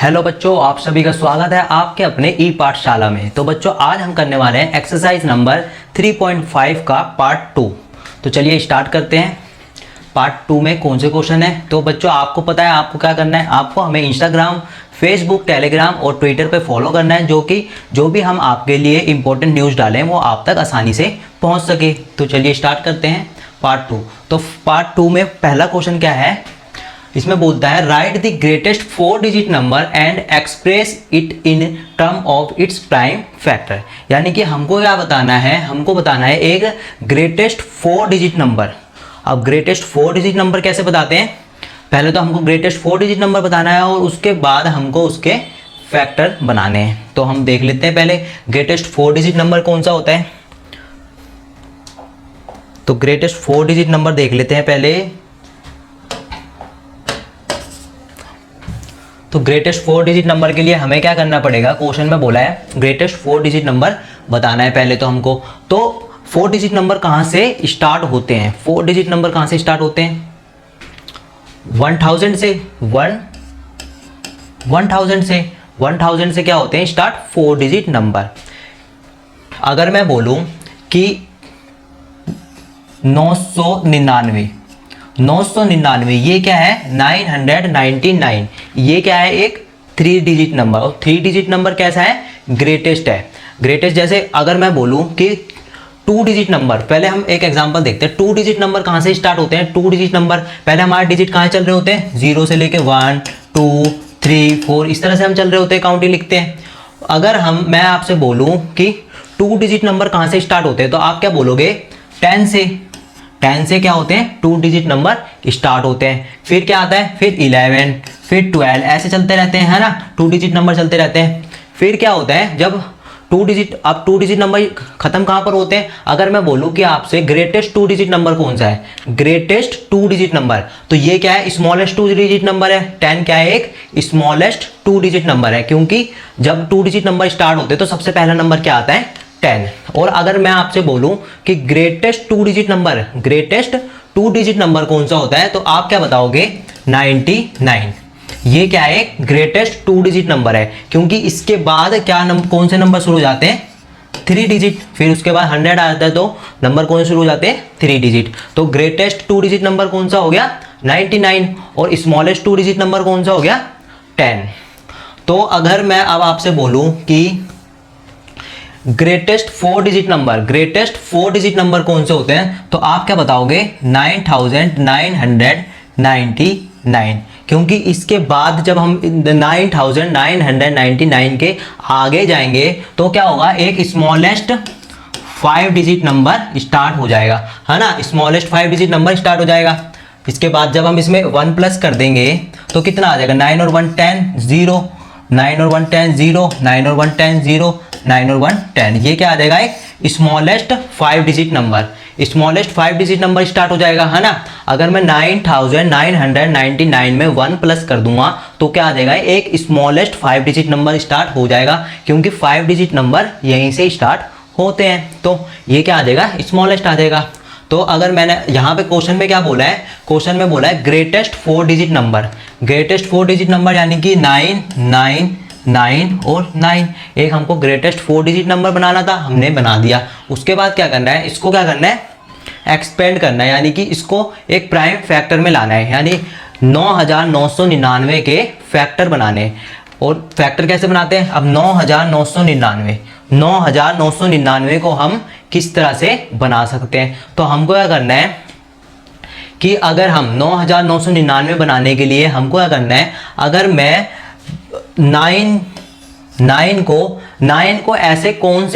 Hello बच्चों, आप सभी का स्वागत है आपके अपने ई पाठशाला में। तो बच्चों, आज हम करने वाले हैं एक्सरसाइज नंबर 3.5 का पार्ट 2। तो चलिए स्टार्ट करते हैं। पार्ट 2 में कौन से क्वेश्चन है? तो बच्चों, आपको पता है आपको क्या करना है। आपको हमें इंस्टाग्राम, फेसबुक, टेलीग्राम और ट्विटर पे फॉलो करना है, जो भी हम आपके लिए इंपॉर्टेंट न्यूज़ डालें वो आप तक आसानी से पहुँच सके। तो चलिए स्टार्ट करते हैं पार्ट 2। तो पार्ट 2 में पहला क्वेश्चन क्या है, इसमें बोलता है right the greatest 4 digit number and express it in term of its prime factor. यानी कि हमको क्या बताना है, हमको बताना है एक ग्रेटेस्ट 4 डिजिट नंबर। अब ग्रेटेस्ट 4 डिजिट नंबर कैसे बताते हैं? पहले तो हमको ग्रेटेस्ट 4 डिजिट नंबर बताना है और उसके बाद हमको उसके फैक्टर बनाने हैं। तो हम देख लेते हैं पहले ग्रेटेस्ट 4 डिजिट नंबर कौन सा होता है। तो ग्रेटेस्ट 4 डिजिट नंबर देख लेते हैं पहले। तो ग्रेटेस्ट 4 डिजिट नंबर के लिए हमें क्या करना पड़ेगा, क्वेश्चन में बोला है ग्रेटेस्ट 4 डिजिट नंबर बताना है पहले तो हमको। तो 4 डिजिट नंबर कहाँ से स्टार्ट होते हैं? 4 डिजिट नंबर कहाँ से स्टार्ट होते हैं? 1000 से। 1000 से क्या होते हैं स्टार्ट 4 डिजिट नंबर। अगर मैं बोलूं कि 999 ये क्या है? 999। ये क्या है? एक 3 डिजिट नंबर। और 3 डिजिट नंबर कैसा है? ग्रेटेस्ट है। ग्रेटेस्ट जैसे अगर मैं बोलूं कि 2 डिजिट नंबर, पहले हम एक एग्जांपल देखते हैं। 2 डिजिट नंबर कहाँ से स्टार्ट होते हैं? 2 डिजिट नंबर पहले हमारे डिजिट कहाँ चल रहे होते हैं? 0 से लेके 1 2 3 4 इस तरह से हम चल रहे होते हैं, काउंटिंग लिखते हैं। अगर मैं आपसे बोलूँ कि 2 डिजिट नंबर कहाँ से स्टार्ट होते हैं, तो आप क्या बोलोगे? 10 से। 10 से क्या होते हैं? 2 डिजिट नंबर स्टार्ट होते हैं। फिर क्या आता है? फिर 11, फिर 12, ऐसे चलते रहते हैं, है ना। 2 डिजिट नंबर चलते रहते हैं। फिर क्या होता है जब 2 डिजिट नंबर खत्म कहाँ पर होते हैं? अगर मैं बोलूँ कि आपसे ग्रेटेस्ट 2 डिजिट नंबर कौन सा है? ग्रेटेस्ट 2 डिजिट नंबर, तो ये क्या है? स्मॉलेस्ट 2 डिजिट नंबर है। 10 क्या है? एक स्मॉलेस्ट 2 डिजिट नंबर है, क्योंकि जब 2 डिजिट नंबर स्टार्ट होते हैं तो सबसे पहला नंबर क्या आता है? 10। और अगर मैं आपसे बोलूं कि ग्रेटेस्ट 2 डिजिट नंबर कौन सा होता है, तो आप क्या बताओगे? 99। ये क्या है? ग्रेटेस्ट 2 डिजिट नंबर है, क्योंकि इसके बाद कौन से नंबर शुरू हो जाते हैं? 3 डिजिट। फिर उसके बाद 100 आ जाता है, तो नंबर कौन से शुरू हो जाते हैं? 3 डिजिट। तो ग्रेटेस्ट 2 डिजिट नंबर कौन सा हो गया? 99। और स्मॉलेस्ट 2 डिजिट नंबर कौन सा हो गया? 10। तो अगर मैं अब आपसे बोलूं कि ग्रेटेस्ट 4 डिजिट नंबर कौन से होते हैं, तो आप क्या बताओगे? 9999, क्योंकि इसके बाद जब हम 9999 के आगे जाएंगे तो क्या होगा? एक स्मॉलेस्ट 5 डिजिट नंबर स्टार्ट हो जाएगा, है ना। स्मॉलेस्ट 5 डिजिट नंबर स्टार्ट हो जाएगा। इसके बाद जब हम इसमें 1 प्लस कर देंगे तो कितना आ जाएगा? 9 और 1 10 0, 9 और 1 10 0, 9 और 1 10 0, 9 और 1 10। ये क्या आ जाएगा? एक smallest 5 digit number. Smallest 5 digit number start हो जाएगा, है ना। अगर मैं 9999 में 1 प्लस कर दूंगा तो क्या आ जाएगा? एक स्मॉलेस्ट 5 डिजिट नंबर स्टार्ट हो जाएगा, क्योंकि 5 डिजिट नंबर यहीं से स्टार्ट होते हैं। तो ये क्या आ जाएगा? स्मॉलेस्ट आ जाएगा। तो अगर मैंने यहाँ पे क्वेश्चन में क्या बोला है? क्वेश्चन में बोला है greatest 4 digit number. Greatest 4 digit number यानी कि 9 9 9 और 9। एक हमको ग्रेटेस्ट 4 डिजिट नंबर बनाना था, हमने बना दिया। उसके बाद क्या करना है? इसको क्या करना है? एक्सपेंड करना है, यानी कि इसको एक प्राइम फैक्टर में लाना है, यानी 9999 के फैक्टर बनाने हैं। और फैक्टर कैसे बनाते हैं? अब 9999 को हम किस तरह से बना सकते हैं? तो हमको क्या करना है कि अगर हम 9999 बनाने के लिए हमको क्या करना है? अगर मैं 9 को ऐसे कौन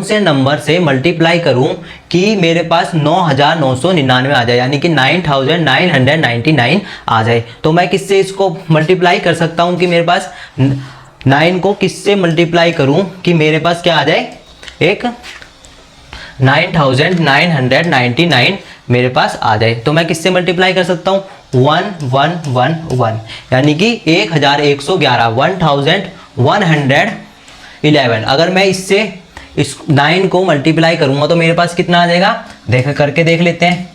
से नंबर से मल्टीप्लाई करूं कि मेरे पास 9999 आ जाए, यानी कि 9999 आ जाए। तो मैं किससे इसको मल्टीप्लाई कर सकता हूं कि मेरे पास 9 को किससे मल्टीप्लाई करूं कि मेरे पास क्या आ जाए? एक 9999 मेरे पास आ जाए। तो मैं किससे मल्टीप्लाई कर सकता हूँ? 1111, यानी कि 1111, 1111। अगर मैं इससे इस 9 को मल्टीप्लाई करूंगा तो मेरे पास कितना आ जाएगा? करके देख लेते हैं।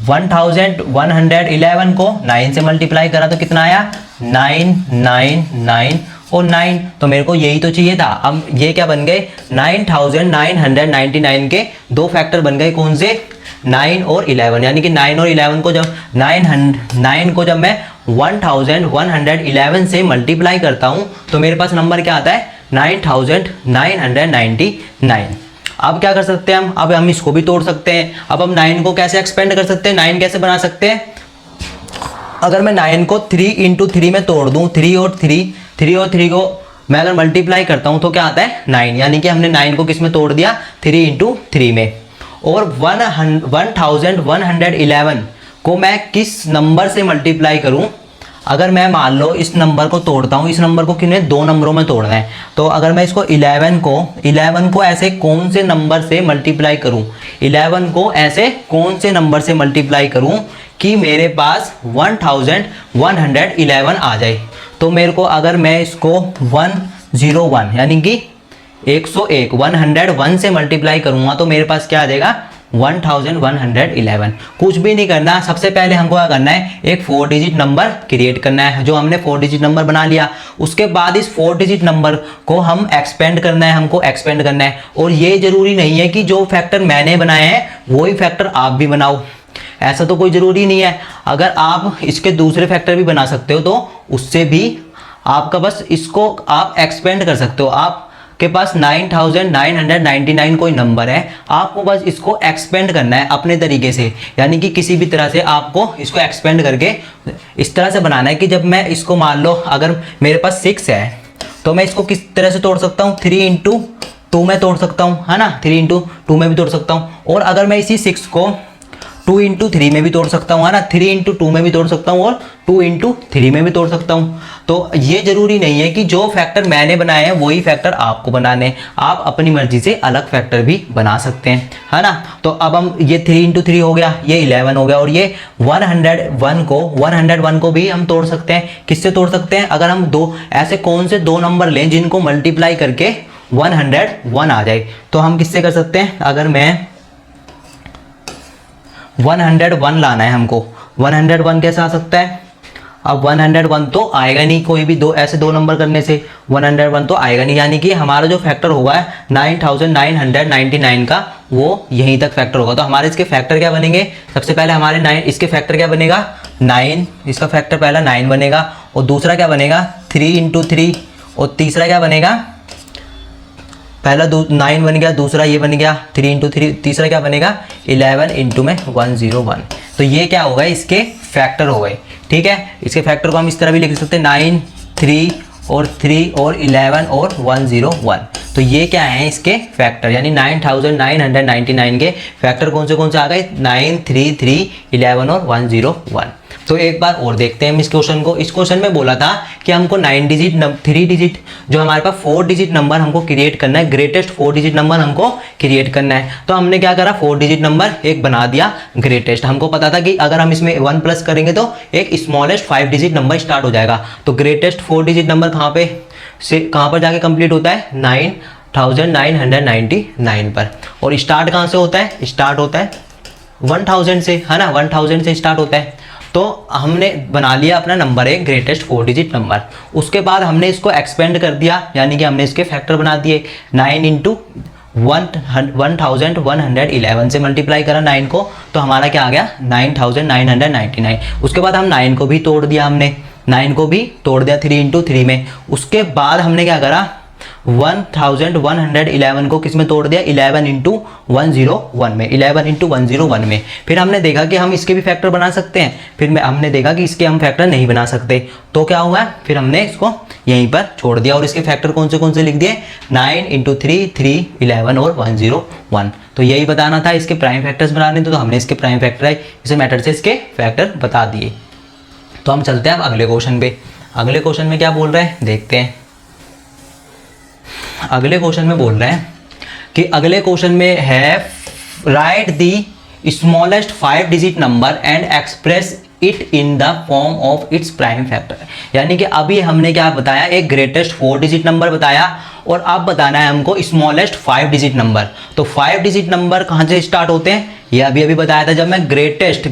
1111 को 9 से मल्टीप्लाई करा तो कितना आया 999 और 9, तो मेरे को यही तो चाहिए था। अब ये क्या बन गए 9999 के दो फैक्टर बन गए, कौन से 9 और 11, यानी कि 9 और 11 को जब 9 को जब मैं 1111 से मल्टीप्लाई करता हूँ तो मेरे पास नंबर क्या आता है 9999। अब क्या कर सकते हैं अब हम इसको भी तोड़ सकते हैं। अब हम 9 को कैसे एक्सपेंड कर सकते हैं, 9 कैसे बना सकते हैं, अगर मैं 9 को 3 इंटू 3 में तोड़ दूँ, 3 और 3 को मैं अगर मल्टीप्लाई करता हूँ तो क्या आता है 9, यानी कि हमने 9 को किस में तोड़ दिया 3 इंटू 3 में। और 1111 को मैं किस नंबर से मल्टीप्लाई करूँ, अगर मैं मान लो इस नंबर को तोड़ता हूँ, इस नंबर को किन्हें दो नंबरों में तोड़ना है, तो अगर मैं इसको 11 को ऐसे कौन से नंबर से मल्टीप्लाई करूँ, 11 को ऐसे कौन से नंबर से मल्टीप्लाई करूँ कि मेरे पास 1111 आ जाए। तो मेरे को अगर मैं इसको 101 यानी कि 101 से मल्टीप्लाई करूँगा तो मेरे पास क्या आ जाएगा 1111। कुछ भी नहीं करना, सबसे पहले हमको क्या करना है, एक 4 डिजिट नंबर क्रिएट करना है। जो हमने 4 डिजिट नंबर बना लिया, उसके बाद इस 4 डिजिट नंबर को हम एक्सपेंड करना है, हमको एक्सपेंड करना है। और ये जरूरी नहीं है कि जो फैक्टर मैंने बनाए हैं वही फैक्टर आप भी बनाओ, ऐसा तो कोई ज़रूरी नहीं है। अगर आप इसके दूसरे फैक्टर भी बना सकते हो तो उससे भी आपका बस इसको आप एक्सपेंड कर सकते हो। आपके पास 9999 कोई नंबर है, आपको बस इसको एक्सपेंड करना है अपने तरीके से, यानी कि किसी भी तरह से आपको इसको एक्सपेंड करके इस तरह से बनाना है कि जब मैं इसको मान लो अगर मेरे पास 6 है तो मैं इसको किस तरह से तोड़ सकता हूँ, 3 इंटू 2 में तोड़ सकता हूँ, है ना, 3 इंटू 2 में भी तोड़ सकता हूँ। और अगर मैं इसी 6 को 2 इंटू 3 में भी तोड़ सकता हूँ, है ना, 3 इंटू 2 में भी तोड़ सकता हूँ और 2 इंटू 3 में भी तोड़ सकता हूँ। तो ये जरूरी नहीं है कि जो फैक्टर मैंने बनाए हैं वही फैक्टर आपको बनाने हैं, आप अपनी मर्जी से अलग फैक्टर भी बना सकते हैं, है ना। तो अब हम ये 3 इंटू 3 हो गया, ये 11 हो गया, और ये 101 को भी हम तोड़ सकते हैं। किससे तोड़ सकते हैं, अगर हम दो ऐसे कौन से दो नंबर लें जिनको मल्टीप्लाई करके 101 आ जाए, तो हम किससे कर सकते हैं, अगर मैं 101 लाना है हमको, 101 कैसे आ सकता है, अब 101 तो आएगा नहीं, कोई भी दो ऐसे दो नंबर करने से 101 तो आएगा नहीं, यानी कि हमारा जो फैक्टर होगा 9999 का वो यहीं तक फैक्टर होगा। तो हमारे इसके फैक्टर क्या बनेंगे, सबसे पहले हमारे 9 इसके फैक्टर क्या बनेगा 9, इसका फैक्टर पहला 9 बनेगा, और दूसरा क्या बनेगा 3 इंटू 3, और तीसरा क्या बनेगा, पहला 9 बन गया, दूसरा ये बन गया 3 इंटू 3, तीसरा क्या बनेगा 11 इंटू में 101। तो ये क्या हो गए, इसके फैक्टर हो गए, ठीक है। इसके फैक्टर को हम इस तरह भी लिख सकते हैं 9, 3 और 11 और 101। तो ये क्या है इसके फैक्टर, यानी 9999 के फैक्टर कौन से आ गए 9, 3, 3, 11 और 101। तो एक बार और देखते हैं हम इस क्वेश्चन को। इस क्वेश्चन में बोला था कि हमको 3 डिजिट जो हमारे पास 4 डिजिट नंबर हमको क्रिएट करना है, ग्रेटेस्ट 4 डिजिट नंबर हमको क्रिएट करना है। तो हमने क्या करा, 4 डिजिट नंबर एक बना दिया ग्रेटेस्ट। हमको पता था कि अगर हम इसमें 1 प्लस करेंगे तो एक स्मॉलेस्ट 5 डिजिट नंबर स्टार्ट हो जाएगा। तो ग्रेटेस्ट 4 डिजिट नंबर कहाँ पर जाके कंप्लीट होता है 9999 पर। और स्टार्ट कहाँ से होता है, स्टार्ट होता है 1000 से, है ना, 1000 से स्टार्ट होता है। तो हमने बना लिया अपना नंबर है ग्रेटेस्ट 4 डिजिट नंबर। उसके बाद हमने इसको एक्सपेंड कर दिया, यानी कि हमने इसके फैक्टर बना दिए 9 इंटू 1111 से मल्टीप्लाई करा 9 को, तो हमारा क्या आ गया 9999। उसके बाद हम 9 को भी तोड़ दिया, हमने 9 को भी तोड़ दिया 3 इंटू 3 में। उसके बाद हमने क्या करा 1111 को किस में तोड़ दिया 11 इंटू 101 में, 11 इंटू 101 में। फिर हमने देखा कि हम इसके भी फैक्टर बना सकते हैं, फिर हमने देखा कि इसके हम फैक्टर नहीं बना सकते। तो क्या हुआ, फिर हमने इसको यहीं पर छोड़ दिया और इसके फैक्टर कौन से लिख दिए 9 इंटू 3, 3, 11 और 101। तो यही बताना था, इसके प्राइम फैक्टर्स बनाने थे, तो हमने इसके प्राइम फैक्टर इस मेथड से इसके फैक्टर बता दिए। तो हम चलते हैं अब अगले क्वेश्चन पे। अगले क्वेश्चन में क्या बोल रहे हैं देखते हैं। अगले क्वेश्चन में बोल रहे हैं कि अगले क्वेश्चन में है right the smallest 5 digit number and express it in the form of its prime factor. यानी कि अभी हमने क्या बताया, एक ग्रेटेस्ट 4 डिजिट नंबर बताया, और अब बताना है हमको स्मॉलेस्ट 5 डिजिट नंबर। तो 5 डिजिट नंबर कहाँ से स्टार्ट होते हैं, ये अभी अभी बताया था जब मैं ग्रेटेस्ट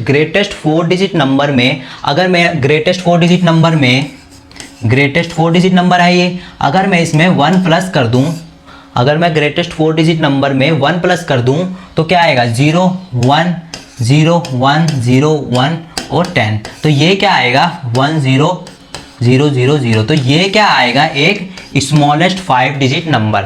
4 डिजिट नंबर में, अगर मैं ग्रेटेस्ट 4 डिजिट नंबर है ये, अगर मैं इसमें 1 प्लस कर दूं, अगर मैं ग्रेटेस्ट 4 डिजिट नंबर में 1 प्लस कर दूं तो क्या आएगा 0 1 0 1 0 1 और 10। तो ये क्या आएगा 1 0 0 0 0। तो ये क्या आएगा एक स्मॉलेस्ट 5 डिजिट नंबर।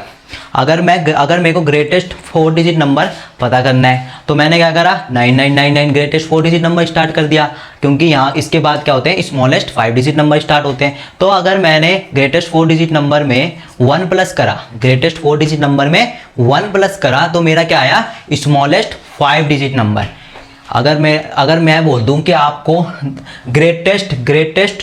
अगर मेरे को ग्रेटेस्ट 4 डिजिट नंबर पता करना है तो मैंने क्या करा 9999 ग्रेटेस्ट 4 डिजिट नंबर स्टार्ट कर दिया, क्योंकि यहाँ इसके बाद क्या होते हैं स्मॉलेस्ट 5 डिजिट नंबर स्टार्ट होते हैं। तो अगर मैंने ग्रेटेस्ट 4 डिजिट नंबर में 1 प्लस करा, ग्रेटेस्ट 4 डिजिट नंबर में 1 प्लस करा तो मेरा क्या आया स्मॉलेस्ट 5 डिजिट नंबर। अगर मैं बोल दूं कि आपको ग्रेटेस्ट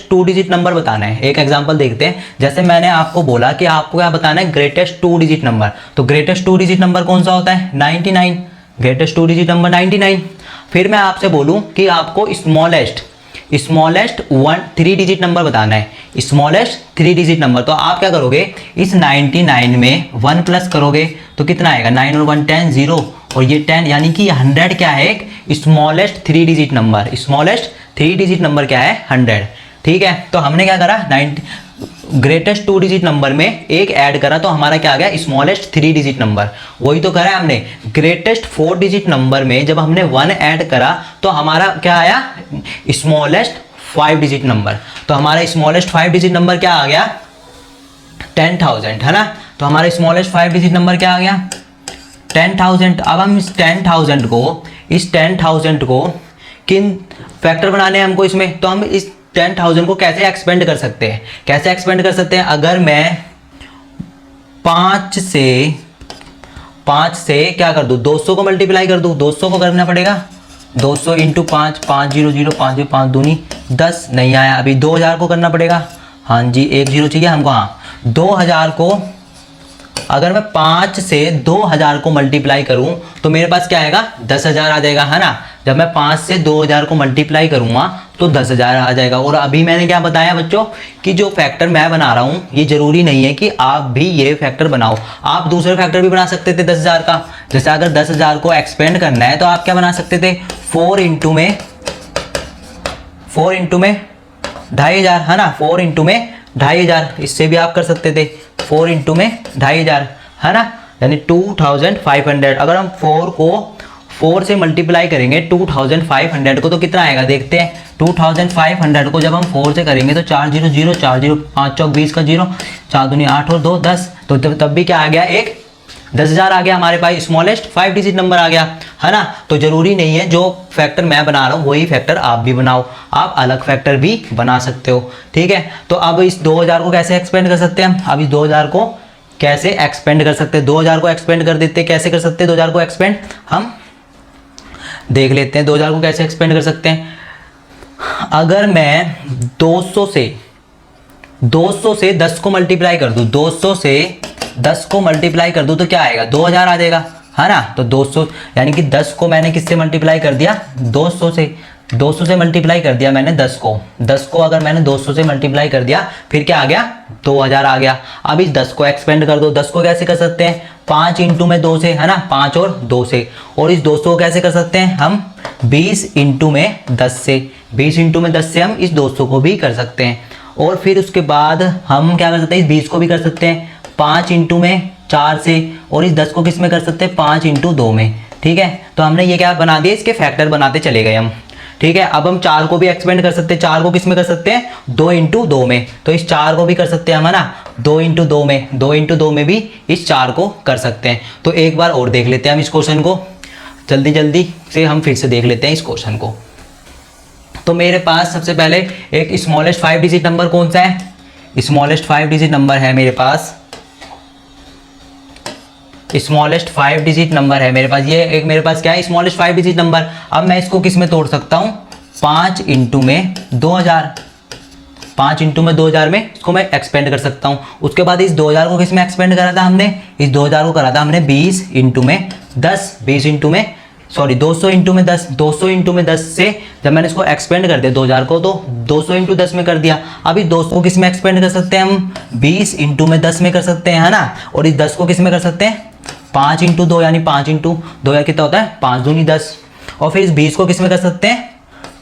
2 डिजिट नंबर बताना है, एक एग्जांपल देखते हैं। जैसे मैंने आपको बोला कि आपको क्या बताना है ग्रेटेस्ट 2 डिजिट नंबर, तो ग्रेटेस्ट 2 डिजिट नंबर कौन सा होता है 99, ग्रेटेस्ट 2 डिजिट नंबर 99। फिर मैं आपसे बोलूं कि आपको स्मॉलेस्ट 3 डिजिट नंबर बताना है, स्मॉलेस्ट 3 डिजिट नंबर। तो आप क्या करोगे इस 99 में 1 प्लस करोगे तो कितना आएगा 9 और 1 10 0 और ये 10, यानी कि 100 क्या है एक smallest 3 digit number. Smallest 3 digit number क्या है 100। ठीक है, तो हमने क्या करा ग्रेटेस्ट 2 डिजिट नंबर में एक ऐड करा तो हमारा क्या आ गया स्मॉलेस्ट 3 डिजिट नंबर। वही तो करा है हमने ग्रेटेस्ट 4 डिजिट नंबर में जब हमने 1 ऐड करा तो हमारा क्या आया स्मॉलेस्ट 5 डिजिट नंबर। तो हमारा स्मॉलेस्ट 5 डिजिट नंबर क्या आ गया 10,000, है ना। तो हमारा स्मॉलेस्ट 5 डिजिट नंबर क्या आ गया 10,000। अब हम इस 10,000 को किन फैक्टर बनाने हैं हमको इसमें, तो हम इस 10,000 को कैसे एक्सपेंड कर सकते हैं। अगर मैं 5 से क्या कर दूं 200 को मल्टीप्लाई कर दूं, 200 को करना पड़ेगा 200 इंटू 5 5 0 0 5 5 दूनी 10 नहीं आया, अभी 2000 को करना पड़ेगा। हाँ जी 1 0 चाहिए हमको। हाँ 2000 को अगर मैं 5 से 2000 को मल्टीप्लाई करूं तो मेरे पास क्या आएगा 10,000 आ जाएगा, है ना। जब मैं 5 से 2000 को मल्टीप्लाई करूंगा तो 10,000 आ जाएगा। और अभी मैंने क्या बताया बच्चों कि जो फैक्टर मैं बना रहा हूं ये जरूरी नहीं है कि आप भी ये फैक्टर बनाओ, आप दूसरे फैक्टर भी बना सकते थे 10,000 का। जैसे अगर 10,000 को एक्सपेंड करना है तो आप क्या बना सकते थे 4 इंटू में 2,500, है ना। 4 इंटू में 2,500, इससे भी आप कर सकते थे 4 इंटू में 2,500, है ना, यानी 2,500। अगर हम 4 को 4 से मल्टीप्लाई करेंगे 2,500 को तो कितना आएगा देखते हैं। 2,500 को जब हम 4 से करेंगे तो 4 0 0 4 0 5 चौक 20 का 0 4 दूनी 8 और 2 10, तो तब भी क्या आ गया एक 10,000 आ गया हमारे पास, स्मॉलेस्ट 5 डिजिट नंबर आ गया, है ना। तो जरूरी नहीं है जो फैक्टर मैं बना रहा हूँ वही फैक्टर आप भी बनाओ, आप अलग फैक्टर भी बना सकते हो। ठीक है, तो अब इस 2000 को कैसे एक्सपेंड कर सकते हैं हम, अब इस 2000 को कैसे एक्सपेंड कर सकते हैं, 2000 को एक्सपेंड कर देते हैं। कैसे कर सकते हैं 2000 को एक्सपेंड, हम देख लेते हैं 2000 को कैसे एक्सपेंड कर सकते हैं। अगर मैं 200 से 10 को मल्टीप्लाई कर दूं, 200 से 10 को मल्टीप्लाई कर दूं तो क्या आएगा 2000 आ जाएगा, है ना। तो 200 यानी कि 10 को मैंने किससे मल्टीप्लाई कर दिया 200 से मल्टीप्लाई कर दिया मैंने 10 को अगर मैंने 200 से मल्टीप्लाई कर दिया फिर क्या आ गया 2000 आ गया। अब इस 10 को एक्सपेंड कर दो, 10 को कैसे कर सकते हैं 5 इंटू में 2 से, है ना, 5 और 2 से। और इस 200 को कैसे कर सकते हैं हम 20 इंटू में 10 से, 20 इंटू में 10 से हम इस 200 को भी कर सकते हैं। और फिर उसके बाद हम क्या कर सकते हैं इस 20 को भी कर सकते हैं 5 इंटू में 4 से, और इस 10 को किस में कर सकते हैं 5 इंटू 2 में। ठीक है, तो हमने ये क्या बना दिया इसके फैक्टर बनाते चले गए हम। ठीक है, अब हम 4 को भी एक्सपेंड कर सकते हैं, 4 को किस में कर सकते हैं 2 इंटू 2 में, तो इस 4 को भी कर सकते हैं हम, है ना, 2 इंटू 2 में, 2 इंटू 2 में भी इस 4 को कर सकते हैं। तो एक बार और देख लेते हैं हम इस क्वेश्चन को, जल्दी से हम फिर से देख लेते हैं इस क्वेश्चन को। तो मेरे पास सबसे पहले एक स्मॉलेस्ट 5 डिजिट नंबर कौन सा है, स्मॉलेस्ट 5 डिजिट नंबर है मेरे पास, स्मॉलेस्ट 5 डिजिट नंबर है मेरे पास, ये एक मेरे पास क्या है स्मॉलेस्ट 5 डिजिट नंबर। अब मैं इसको किस में तोड़ सकता हूँ 5 इंटू में 2000, 5 इंटू में 2000 में इसको मैं एक्सपेंड कर सकता हूँ। उसके बाद इस 2000 को किस में एक्सपेंड करा था हमने, इस 2000 को करा था हमने 20 इंटू में 10, 200 इंटू में 10, 200 इंटू में 10 से जब मैंने इसको एक्सपेंड कर दिया 2000 को तो 200 इंटू 10 में कर दिया। अभी 200 को किस में एक्सपेंड कर सकते हैं हम 20 इंटू में 10 में कर सकते हैं, है ना। और इस 10 को किस में कर सकते हैं 5 इंटू 2, यानी 5 इंटू 2 या कितना होता है 5 दूनी 10। और फिर इस 20 को किस में कर सकते हैं,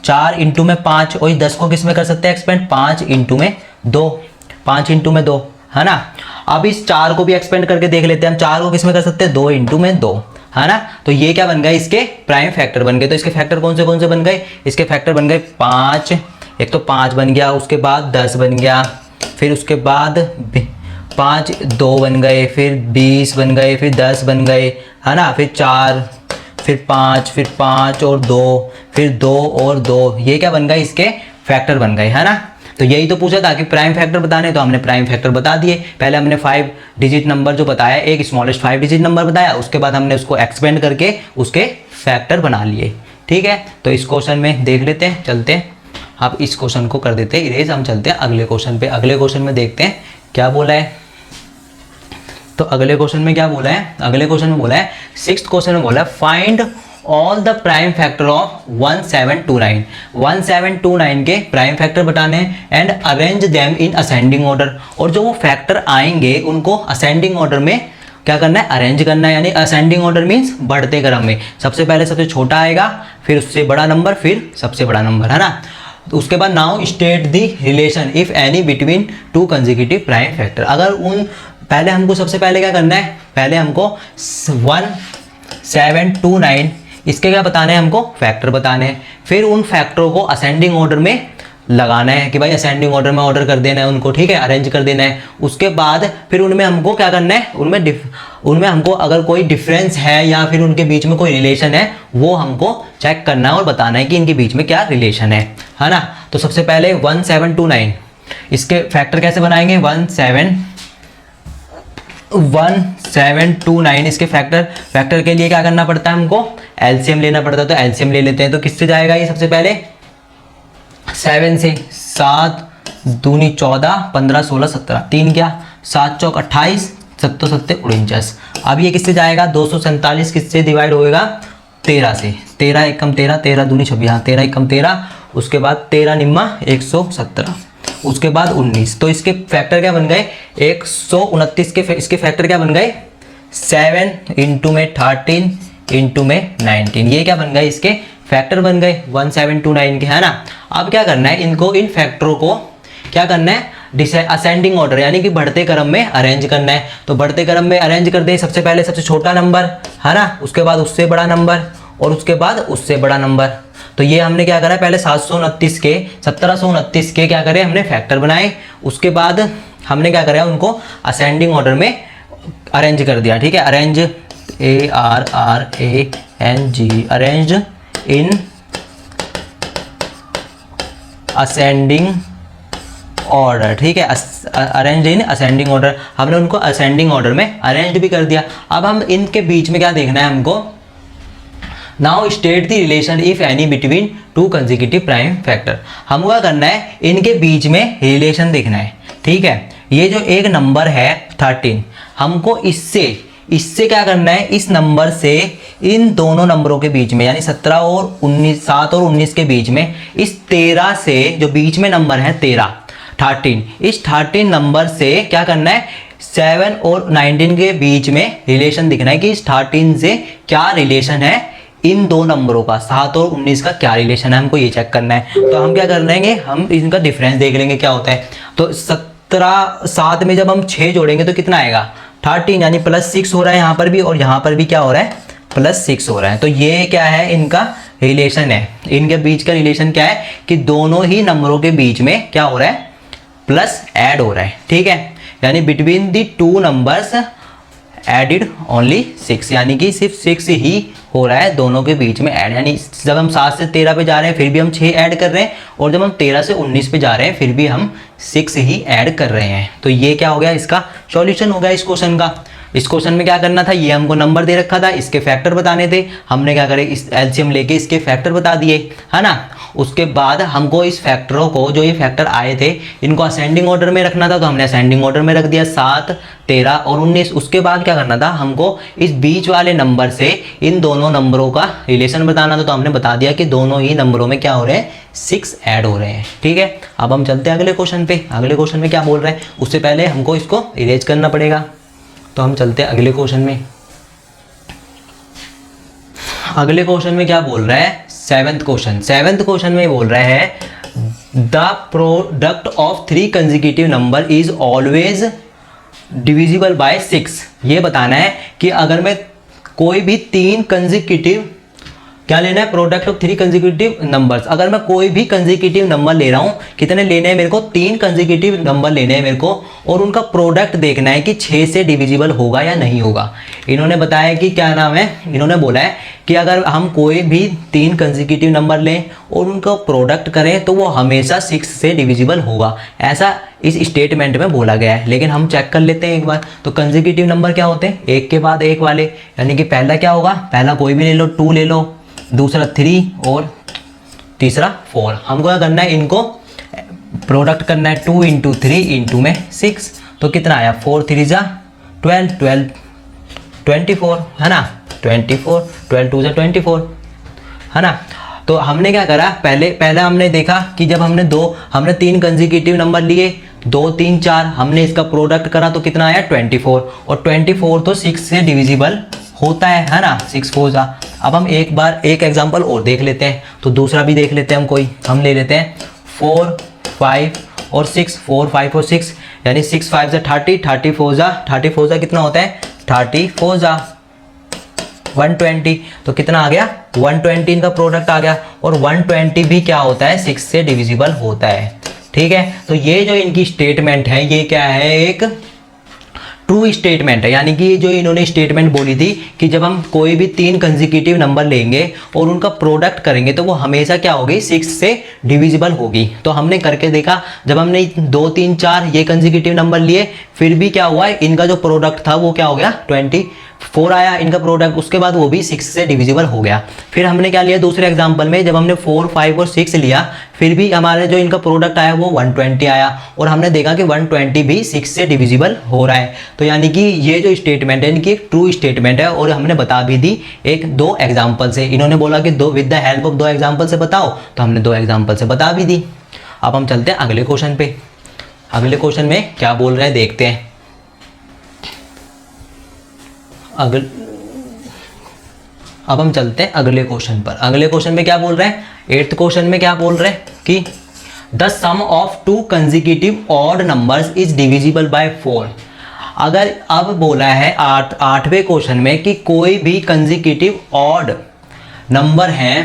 4 इंटू में 5, और इस 10 को किस में कर सकते हैं एक्सपेंड, 5 इंटू में 2, 5 इंटू में 2, है ना। अब इस 4 को भी एक्सपेंड करके देख लेते हैं हम, 4 को किस में कर सकते हैं, 2 इंटू में 2, है ना। तो ये क्या बन गए, इसके प्राइम फैक्टर बन गए। तो इसके फैक्टर कौन से बन गए, इसके फैक्टर बन गए 5, एक तो 5 बन गया, उसके बाद 10 बन गया, फिर उसके बाद 5 2 बन गए, फिर 20 बन गए, फिर 10 बन गए, है ना, फिर 4, फिर 5 और 2, फिर 2 और 2, ये क्या बन गए, इसके फैक्टर बन गए, है ना। तो यही तो पूछा था कि प्राइम फैक्टर बताने, तो हमने प्राइम फैक्टर बता दिए। पहले हमने 5 डिजिट नंबर जो बताया, एक स्मॉलेस्ट 5 डिजिट नंबर बताया, उसके बाद हमने उसको एक्सपेंड करके उसके फैक्टर बना लिए। ठीक है, तो इस क्वेश्चन में देख लेते हैं, चलते हैं। अब इस क्वेश्चन को कर देते हैं इरेज, हम चलते हैं अगले क्वेश्चन पे। अगले क्वेश्चन में देखते हैं क्या बोला है। तो अगले क्वेश्चन में क्या बोला है, अगले क्वेश्चन में बोला है, 6th क्वेश्चन में बोला है find all the prime factor of 1729, 1729 के प्राइम फैक्टर बताने and arrange them in ascending order. और जो वो फैक्टर आएंगे उनको असेंडिंग ऑर्डर में क्या करना है, अरेंज करना है। यानी असेंडिंग ऑर्डर मीन्स बढ़ते क्रम में, सबसे पहले सबसे छोटा आएगा, फिर उससे बड़ा नंबर, फिर सबसे बड़ा नंबर, है ना। तो उसके बाद now state the relation if any between 2 consecutive prime factor. अगर उन पहले हमको सबसे पहले क्या करना है, पहले हमको 1729 इसके क्या बताने हैं, हमको फैक्टर बताने हैं। फिर उन फैक्टरों को असेंडिंग ऑर्डर में लगाना है कि भाई असेंडिंग ऑर्डर में ऑर्डर कर देना है उनको, ठीक है, अरेंज कर देना है। उसके बाद फिर उनमें हमको क्या करना है, उनमें हमको अगर कोई डिफरेंस है या फिर उनके बीच में कोई रिलेशन है वो हमको चेक करना है और बताना है कि इनके बीच में क्या रिलेशन है ना। तो सबसे पहले 1729 इसके फैक्टर कैसे बनाएंगे, 1729 इसके फैक्टर के लिए क्या करना पड़ता है, हमको एलसीएम लेना पड़ता है। तो एलसीएम ले लेते हैं। तो किससे जाएगा ये, सबसे पहले 7 से, 7 दूनी 14, 15 16 17, 3 क्या 7 चौक 28, 7 7 49। अब ये किससे जाएगा, 247 किससे डिवाइड होएगा, 13 से, 13 एकम 13, 13 दूनी 26, हाँ 13 एकम 13, उसके बाद 13 निम्मा 117, उसके बाद 19। तो इसके फैक्टर क्या बन गए, 129 के इसके फैक्टर क्या बन गए, 7 इंटू में 13 इंटू में 19, ये क्या बन गए, इसके फैक्टर बन गए 1729 के, है ना। अब क्या करना है, इनको इन फैक्टरों को क्या करना है, असेंडिंग ऑर्डर यानी कि बढ़ते क्रम में अरेंज करना है। तो बढ़ते क्रम में अरेंज कर दें, सबसे पहले सबसे छोटा नंबर, है ना, उसके बाद उससे बड़ा नंबर और उसके बाद उससे बड़ा नंबर। तो ये हमने क्या करा, पहले 1729 के क्या करे, हमने फैक्टर बनाए। उसके बाद हमने क्या करा, उनको असेंडिंग ऑर्डर में अरेंज कर दिया, ठीक है, arrange ARRANG, arrange in ascending order, ठीक है, अरेंज इन असेंडिंग ऑर्डर, हमने उनको असेंडिंग ऑर्डर में अरेंज भी कर दिया। अब हम इनके बीच में क्या देखना है हमको, now state the relation if any between 2 consecutive prime factor. हमको क्या करना है, इनके बीच में रिलेशन देखना है, ठीक है। ये जो एक नंबर है 13, हमको इससे क्या करना है, इस नंबर से इन दोनों नंबरों के बीच में यानी 17 और 19, 7 और 19 के बीच में, इस 13 से जो बीच में नंबर है 13 इस 13 नंबर से क्या करना है, 7 और 19 के बीच में रिलेशन दिखना है कि इस 13 से क्या रिलेशन है, इन दो नंबरों का 7 और 19 का क्या रिलेशन है, हमको ये चेक करना है। तो हम क्या कर लेंगे, हम इनका डिफरेंस देख लेंगे क्या होता है। तो 7 में जब हम 6 जोड़ेंगे तो कितना आएगा, 13, यानी +6 हो रहा है यहाँ पर भी और यहाँ पर भी क्या हो रहा है, +6 हो रहा है। तो ये क्या है, इनका रिलेशन है, इनके बीच का रिलेशन क्या है कि दोनों ही नंबरों के बीच में क्या हो रहा है, प्लस ऐड हो रहा है, ठीक है। यानी between the 2 numbers added only 6, यानी कि सिर्फ 6 ही हो रहा है दोनों के बीच में ऐड। यानी जब हम 7 से 13 पे जा रहे हैं फिर भी हम 6 ऐड कर रहे हैं, और जब हम 13 से 19 पे जा रहे हैं फिर भी हम 6 ही ऐड कर रहे हैं। तो ये क्या हो गया, इसका सॉल्यूशन हो गया इस क्वेश्चन का। इस क्वेश्चन में क्या करना था, ये हमको नंबर दे रखा था, इसके फैक्टर बताने थे, हमने क्या करे, इस एलसीएम लेके इसके फैक्टर बता दिए, है ना। उसके बाद हमको इस फैक्टरों को, जो ये फैक्टर आए थे, इनको असेंडिंग ऑर्डर में रखना था, तो हमने असेंडिंग ऑर्डर में रख दिया 7, 13 और 19। उसके बाद क्या करना था, हमको इस बीच वाले नंबर से इन दोनों नंबरों का रिलेशन बताना था, तो हमने बता दिया कि दोनों ही नंबरों में क्या हो रहे हैं, 6 ऐड हो रहे हैं, ठीक है। अब हम चलते हैं अगले क्वेश्चन पे। अगले क्वेश्चन में क्या बोल रहे हैं, उससे पहले हमको इसको इरेज करना पड़ेगा। तो हम चलते हैं अगले क्वेश्चन में। अगले क्वेश्चन में क्या बोल रहा है, सेवेंथ क्वेश्चन में बोल रहा है the product of 3 consecutive number is always divisible by 6। ये बताना है कि अगर मैं कोई भी 3 कंसेक्यूटिव, क्या लेना है, प्रोडक्ट ऑफ 3 कंसेक्यूटिव नंबर्स। अगर मैं कोई भी कंसेक्यूटिव नंबर ले रहा हूँ, कितने लेने हैं मेरे को, 3 कंसेक्यूटिव नंबर लेने हैं मेरे को, और उनका प्रोडक्ट देखना है कि 6 से डिविजिबल होगा या नहीं होगा। इन्होंने बताया कि क्या नाम है, इन्होंने बोला है कि अगर हम कोई भी 3 कंसेक्यूटिव नंबर लें और उनका प्रोडक्ट करें तो वो हमेशा 6 से डिविजिबल होगा, ऐसा इस स्टेटमेंट में बोला गया है। लेकिन हम चेक कर लेते हैं एक बार। तो कंसेक्यूटिव नंबर क्या होते हैं, एक के बाद एक वाले, यानी कि पहला क्या होगा, पहला कोई भी ले लो, 2 ले लो, दूसरा 3 और तीसरा 4। हमको क्या करना है, इनको प्रोडक्ट करना है, 2 × 3 × में 6, तो कितना आया, 4 3 जा 12, 12 24 है ना, 24, 12 2 जा 24 है ना। तो हमने क्या करा, पहले हमने देखा कि जब हमने 3 कंसेक्यूटिव नंबर लिए, 2 3 4, हमने इसका प्रोडक्ट करा तो कितना आया 24, और 24 तो 6 से डिविजिबल होता है ना, 6 4 जा। अब हम एक एग्जांपल और देख लेते हैं, तो दूसरा भी देख लेते हैं हम ले लेते हैं 4 5 और 6, 4 5 और 6, यानी 6 5 जा 30, 34 जा कितना होता है, 34 जा 120, तो कितना आ गया 120, इनका प्रोडक्ट आ गया। और 120 भी क्या होता है, 6 से डिविजिबल होता है। ठीक है, तो ये जो इनकी स्टेटमेंट है, ये क्या है, एक ट्रू स्टेटमेंट है। यानी कि जो इन्होंने स्टेटमेंट बोली थी कि जब हम कोई भी 3 कंसेक्यूटिव नंबर लेंगे और उनका प्रोडक्ट करेंगे तो वो हमेशा क्या होगी, 6 से डिविजिबल होगी। तो हमने करके देखा, जब हमने 2 3 4 ये कंसेक्यूटिव नंबर लिए, फिर भी क्या हुआ, इनका जो प्रोडक्ट था वो क्या हो गया, 24 आया इनका प्रोडक्ट, उसके बाद वो भी 6 से डिविजिबल हो गया। फिर हमने क्या लिया दूसरे एग्जांपल में, जब हमने 4 5 और 6 लिया, फिर भी हमारे जो इनका प्रोडक्ट आया वो 120 आया, और हमने देखा कि 120 भी 6 से डिविजिबल हो रहा है। तो यानी कि ये जो स्टेटमेंट है इनकी एक ट्रू स्टेटमेंट है, और हमने बता भी दी 1-2 एग्जाम्पल से। इन्होंने बोला कि with the help of 2 example से बताओ, तो हमने 2 एग्जाम्पल से बता भी दी। अब हम चलते हैं अगले क्वेश्चन पे। अगले क्वेश्चन में क्या बोल रहे हैं देखते हैं। अब हम चलते हैं अगले क्वेश्चन पर। अगले क्वेश्चन में क्या बोल रहे हैं, 8th क्वेश्चन में क्या बोल रहे हैं कि the sum of 2 consecutive odd numbers is divisible by 4। अगर अब बोला है 8वें क्वेश्चन में कि कोई भी कंसेक्यूटिव ऑड नंबर है,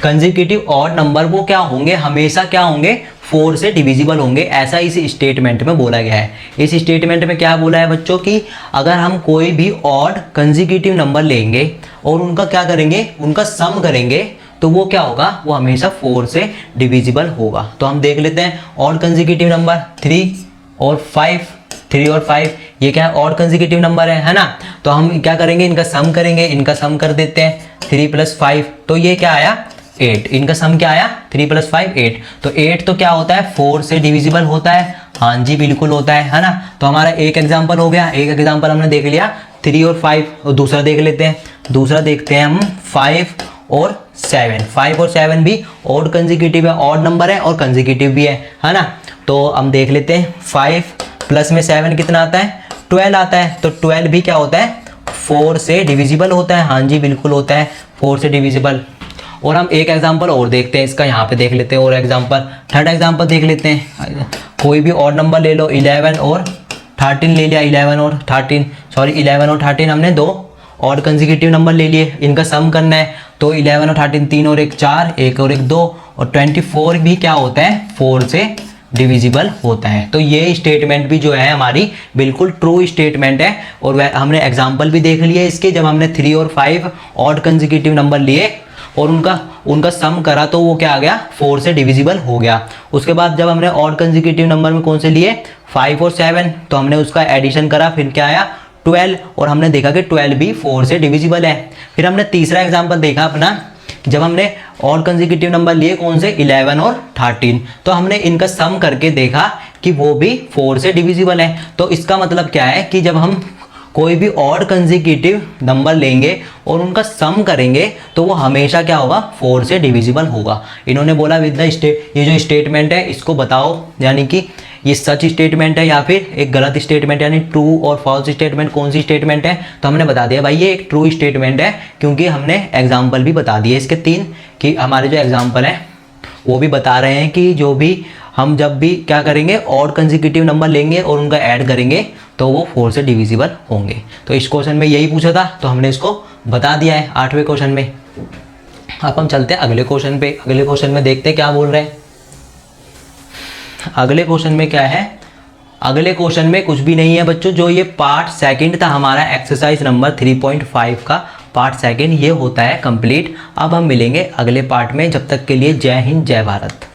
कंसेक्यूटिव ऑड नंबर वो क्या होंगे, हमेशा क्या होंगे, 4 से डिविजिबल होंगे, ऐसा इस स्टेटमेंट में बोला गया है। इस स्टेटमेंट में क्या बोला है बच्चों कि अगर हम कोई भी ऑड कंसेक्यूटिव नंबर लेंगे और उनका क्या करेंगे, उनका सम करेंगे, तो वो क्या होगा, वो हमेशा 4 से डिविजिबल होगा। तो हम देख लेते हैं ऑड कंसेक्यूटिव नंबर 3 और 5, ये क्या है, ऑड कंसेक्यूटिव नंबर है ना। तो हम क्या करेंगे, इनका सम करेंगे, इनका सम कर देते हैं 3 + 5, तो ये क्या आया 8, इनका सम क्या आया 3 + 5 8। तो 8 तो क्या होता है, 4 से डिविजिबल होता है, हाँ जी बिल्कुल होता है ना। तो हमारा एक एग्जांपल हो गया, एक एग्जांपल हमने देख लिया 3 और 5, और दूसरा देख लेते हैं। दूसरा देखते हैं हम 5 और 7। 5 और 7 भी ऑड कंसेक्यूटिव है, ऑड नंबर है और कंसेक्यूटिव भी है ना। तो हम देख लेते हैं 5 प्लस में 7 कितना आता है, 12 आता है। तो 12 भी क्या होता है, 4 से डिविजिबल होता है, हाँ जी बिल्कुल होता है 4 से डिविजिबल। और हम एक एग्जांपल और देखते हैं इसका, यहाँ पे देख लेते हैं और एग्जांपल, 3rd एग्जांपल देख लेते हैं। कोई भी ऑड नंबर ले लो, 11 और 13 ले लिया, 11 और 13 हमने 2 ऑड कंसेक्यूटिव नंबर ले लिए, इनका सम करना है। तो 11 और 13, 3 और 1 4, 1 और 1 2, और 24 भी क्या होता है, 4 से डिविजिबल होता है। तो ये स्टेटमेंट भी जो है हमारी बिल्कुल ट्रू स्टेटमेंट है। और हमने एग्जांपल भी देख लिए इसके, जब हमने 3 और 5 ऑड कंसेक्यूटिव नंबर लिए और उनका सम करा तो वो क्या आ गया, 4 से डिविजिबल हो गया। उसके बाद जब हमने ऑड कंसेक्यूटिव नंबर में कौन से लिए, 5 और 7, तो हमने उसका एडिशन करा, फिर क्या आया 12, और हमने देखा कि 12 भी 4 से डिविजिबल है। फिर हमने तीसरा एग्जाम्पल देखा अपना, जब हमने ऑड कंसेक्यूटिव नंबर लिए कौन से, 11 और 13, तो हमने इनका सम करके देखा कि वो भी 4 से डिविजिबल है। तो इसका मतलब क्या है कि जब हम कोई भी ऑड कंसेक्यूटिव नंबर लेंगे और उनका सम करेंगे तो वो हमेशा क्या होगा, 4 से डिविजिबल होगा। इन्होंने बोला विद द ये जो स्टेटमेंट है इसको बताओ, यानी कि ये सच स्टेटमेंट है या फिर एक गलत स्टेटमेंट, यानी ट्रू और फॉल्स स्टेटमेंट कौन सी स्टेटमेंट है। तो हमने बता दिया भाई ये एक ट्रू स्टेटमेंट है, क्योंकि हमने एग्जाम्पल भी बता दिए इसके 3 कि हमारे जो एग्जाम्पल हैं वो भी बता रहे हैं कि जो भी हम जब भी क्या करेंगे ऑड कंसेक्यूटिव नंबर लेंगे और उनका ऐड करेंगे तो वो 4 से डिविजिबल होंगे। तो इस क्वेश्चन में यही पूछा था, तो हमने इसको बता दिया है 8वें क्वेश्चन में। अब हम चलते हैं अगले क्वेश्चन पे। अगले क्वेश्चन में देखते हैं क्या बोल रहे हैं। अगले क्वेश्चन में क्या है, अगले क्वेश्चन में कुछ भी नहीं है बच्चों। जो ये पार्ट सेकंड था हमारा एक्सरसाइज नंबर 3.5 का पार्ट सेकंड, ये होता है कंप्लीट। अब हम मिलेंगे अगले पार्ट में, जब तक के लिए जय हिंद जय भारत।